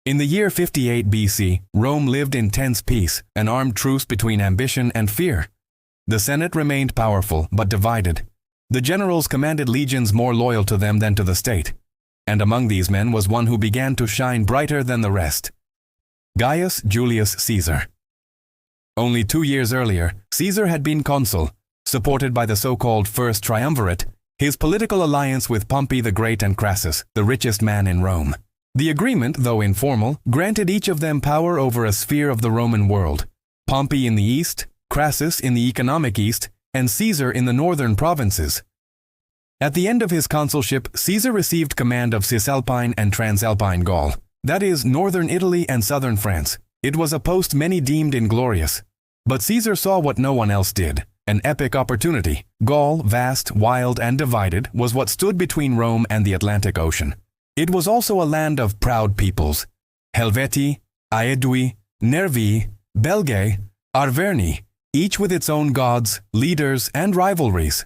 In the year 58 BC, Rome lived in tense peace, an armed truce between ambition and fear. The Senate remained powerful but divided. The generals commanded legions more loyal to them than to the state. And among these men was one who began to shine brighter than the rest: Gaius Julius Caesar. Only 2 years earlier, Caesar had been consul, supported by the so-called First Triumvirate, his political alliance with Pompey the Great and Crassus, the richest man in Rome. The agreement, though informal, granted each of them power over a sphere of the Roman world: Pompey in the east, Crassus in the economic east, and Caesar in the northern provinces. At the end of his consulship, Caesar received command of Cisalpine and Transalpine Gaul, that is, northern Italy and southern France. It was a post many deemed inglorious. But Caesar saw what no one else did: an epic opportunity. Gaul, vast, wild, and divided, was what stood between Rome and the Atlantic Ocean. It was also a land of proud peoples: Helvetii, Aedui, Nervii, Belgae, Arverni, each with its own gods, leaders, and rivalries.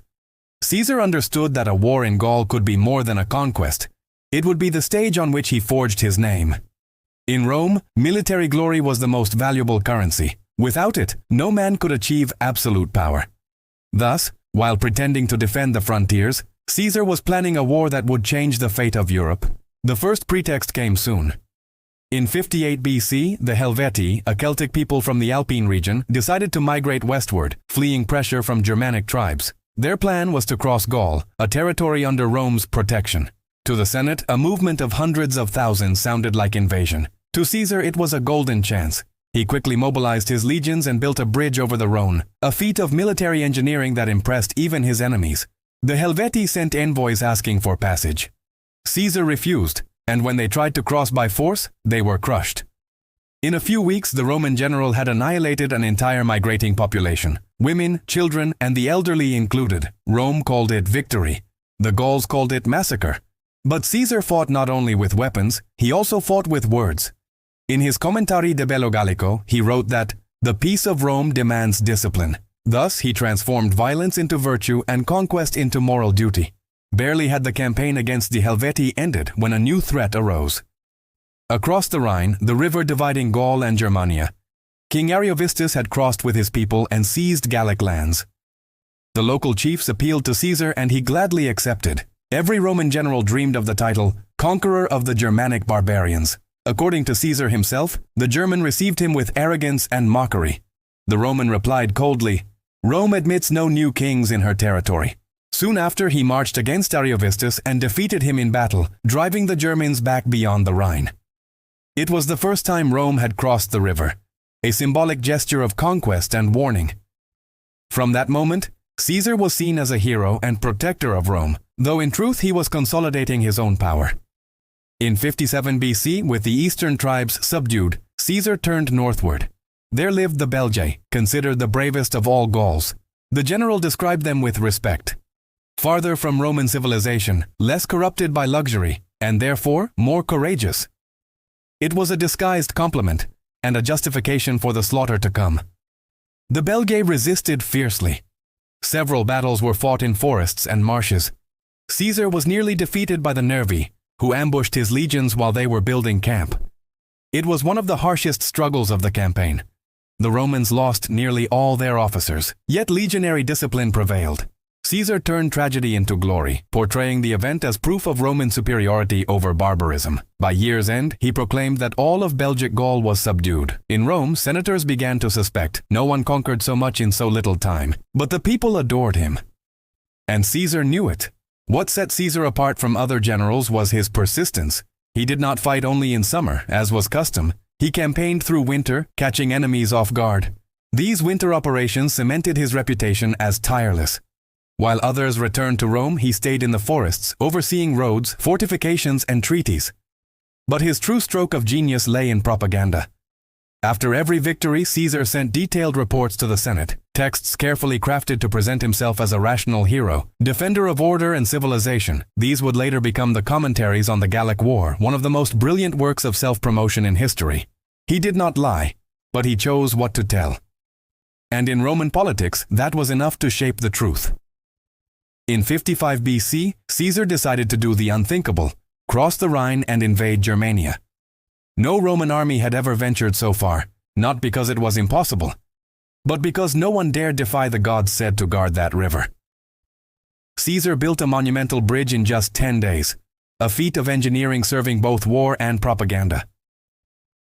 Caesar understood that a war in Gaul could be more than a conquest. It would be the stage on which he forged his name. In Rome, military glory was the most valuable currency. Without it, no man could achieve absolute power. Thus, while pretending to defend the frontiers, Caesar was planning a war that would change the fate of Europe. The first pretext came soon. In 58 BC, the Helvetii, a Celtic people from the Alpine region, decided to migrate westward, fleeing pressure from Germanic tribes. Their plan was to cross Gaul, a territory under Rome's protection. To the Senate, a movement of hundreds of thousands sounded like invasion. To Caesar, it was a golden chance. He quickly mobilized his legions and built a bridge over the Rhone, a feat of military engineering that impressed even his enemies. The Helvetii sent envoys asking for passage. Caesar refused, and when they tried to cross by force, they were crushed. In a few weeks, the Roman general had annihilated an entire migrating population, women, children, and the elderly included. Rome called it victory. The Gauls called it massacre. But Caesar fought not only with weapons, he also fought with words. In his Commentari de Bello Gallico, he wrote that the peace of Rome demands discipline. Thus, he transformed violence into virtue and conquest into moral duty. Barely had the campaign against the Helvetii ended when a new threat arose. Across the Rhine, the river dividing Gaul and Germania, King Ariovistus had crossed with his people and seized Gallic lands. The local chiefs appealed to Caesar, and he gladly accepted. Every Roman general dreamed of the title, conqueror of the Germanic barbarians. According to Caesar himself, the German received him with arrogance and mockery. The Roman replied coldly, "Rome admits no new kings in her territory." Soon after, he marched against Ariovistus and defeated him in battle, driving the Germans back beyond the Rhine. It was the first time Rome had crossed the river, a symbolic gesture of conquest and warning. From that moment, Caesar was seen as a hero and protector of Rome, though in truth he was consolidating his own power. In 57 BC, with the eastern tribes subdued, Caesar turned northward. There lived the Belgae, considered the bravest of all Gauls. The general described them with respect. Farther from Roman civilization, less corrupted by luxury, and therefore more courageous. It was a disguised compliment, and a justification for the slaughter to come. The Belgae resisted fiercely. Several battles were fought in forests and marshes. Caesar was nearly defeated by the Nervii, who ambushed his legions while they were building camp. It was one of the harshest struggles of the campaign. The Romans lost nearly all their officers, yet legionary discipline prevailed. Caesar turned tragedy into glory, portraying the event as proof of Roman superiority over barbarism. By year's end, he proclaimed that all of Belgic Gaul was subdued. In Rome, senators began to suspect no one conquered so much in so little time, but the people adored him. And Caesar knew it. What set Caesar apart from other generals was his persistence. He did not fight only in summer, as was custom. He campaigned through winter, catching enemies off guard. These winter operations cemented his reputation as tireless. While others returned to Rome, he stayed in the forests, overseeing roads, fortifications, and treaties. But his true stroke of genius lay in propaganda. After every victory, Caesar sent detailed reports to the Senate, texts carefully crafted to present himself as a rational hero, defender of order and civilization. These would later become the commentaries on the Gallic War, one of the most brilliant works of self-promotion in history. He did not lie, but he chose what to tell. And in Roman politics, that was enough to shape the truth. In 55 BC, Caesar decided to do the unthinkable, cross the Rhine and invade Germania. No Roman army had ever ventured so far, not because it was impossible, but because no one dared defy the gods said to guard that river. Caesar built a monumental bridge in just 10 days, a feat of engineering serving both war and propaganda.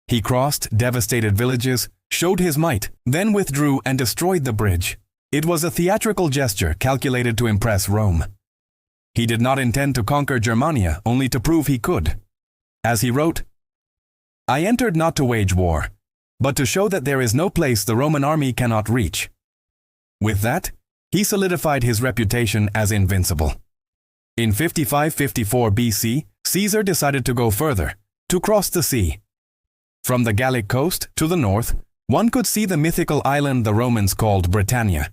He crossed devastated villages, showed his might, then withdrew and destroyed the bridge. It was a theatrical gesture calculated to impress Rome. He did not intend to conquer Germania, only to prove he could. As he wrote, "I entered not to wage war, but to show that there is no place the Roman army cannot reach." With that, he solidified his reputation as invincible. In 55-54 BC, Caesar decided to go further, to cross the sea. From the Gallic coast to the north, one could see the mythical island the Romans called Britannia.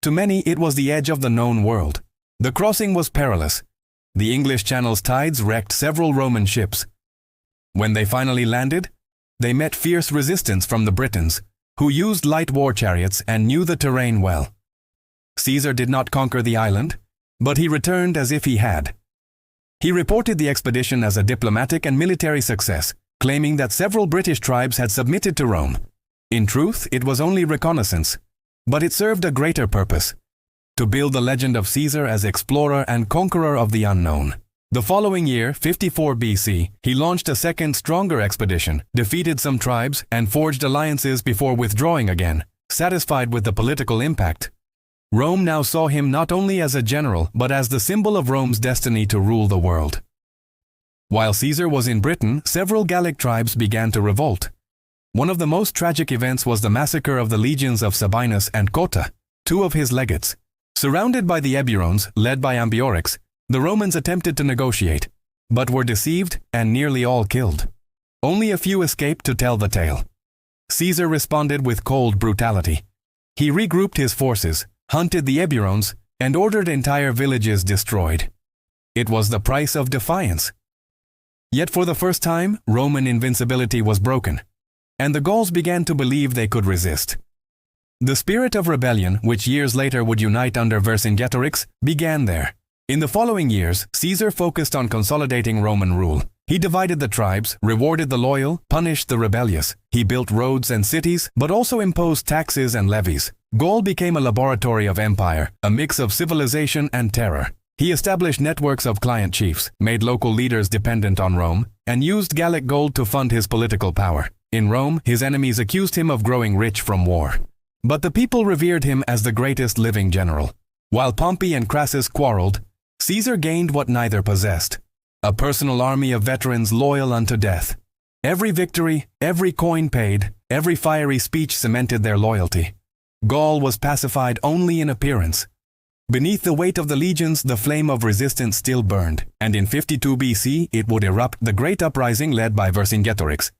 To many, it was the edge of the known world. The crossing was perilous. The English Channel's tides wrecked several Roman ships. When they finally landed, they met fierce resistance from the Britons, who used light war chariots and knew the terrain well. Caesar did not conquer the island, but he returned as if he had. He reported the expedition as a diplomatic and military success, claiming that several British tribes had submitted to Rome. In truth, it was only reconnaissance, but it served a greater purpose: to build the legend of Caesar as explorer and conqueror of the unknown. The following year, 54 BC, he launched a second, stronger expedition, defeated some tribes, and forged alliances before withdrawing again, satisfied with the political impact. Rome now saw him not only as a general, but as the symbol of Rome's destiny to rule the world. While Caesar was in Britain, several Gallic tribes began to revolt. One of the most tragic events was the massacre of the legions of Sabinus and Cotta, two of his legates. Surrounded by the Eburones, led by Ambiorix, the Romans attempted to negotiate, but were deceived and nearly all killed. Only a few escaped to tell the tale. Caesar responded with cold brutality. He regrouped his forces, hunted the Eburones, and ordered entire villages destroyed. It was the price of defiance. Yet for the first time, Roman invincibility was broken, and the Gauls began to believe they could resist. The spirit of rebellion, which years later would unite under Vercingetorix, began there. In the following years, Caesar focused on consolidating Roman rule. He divided the tribes, rewarded the loyal, punished the rebellious. He built roads and cities, but also imposed taxes and levies. Gaul became a laboratory of empire, a mix of civilization and terror. He established networks of client chiefs, made local leaders dependent on Rome, and used Gallic gold to fund his political power. In Rome, his enemies accused him of growing rich from war. But the people revered him as the greatest living general. While Pompey and Crassus quarreled, Caesar gained what neither possessed: a personal army of veterans loyal unto death. Every victory, every coin paid, every fiery speech cemented their loyalty. Gaul was pacified only in appearance. Beneath the weight of the legions, the flame of resistance still burned, and in 52 BC it would erupt, the great uprising led by Vercingetorix,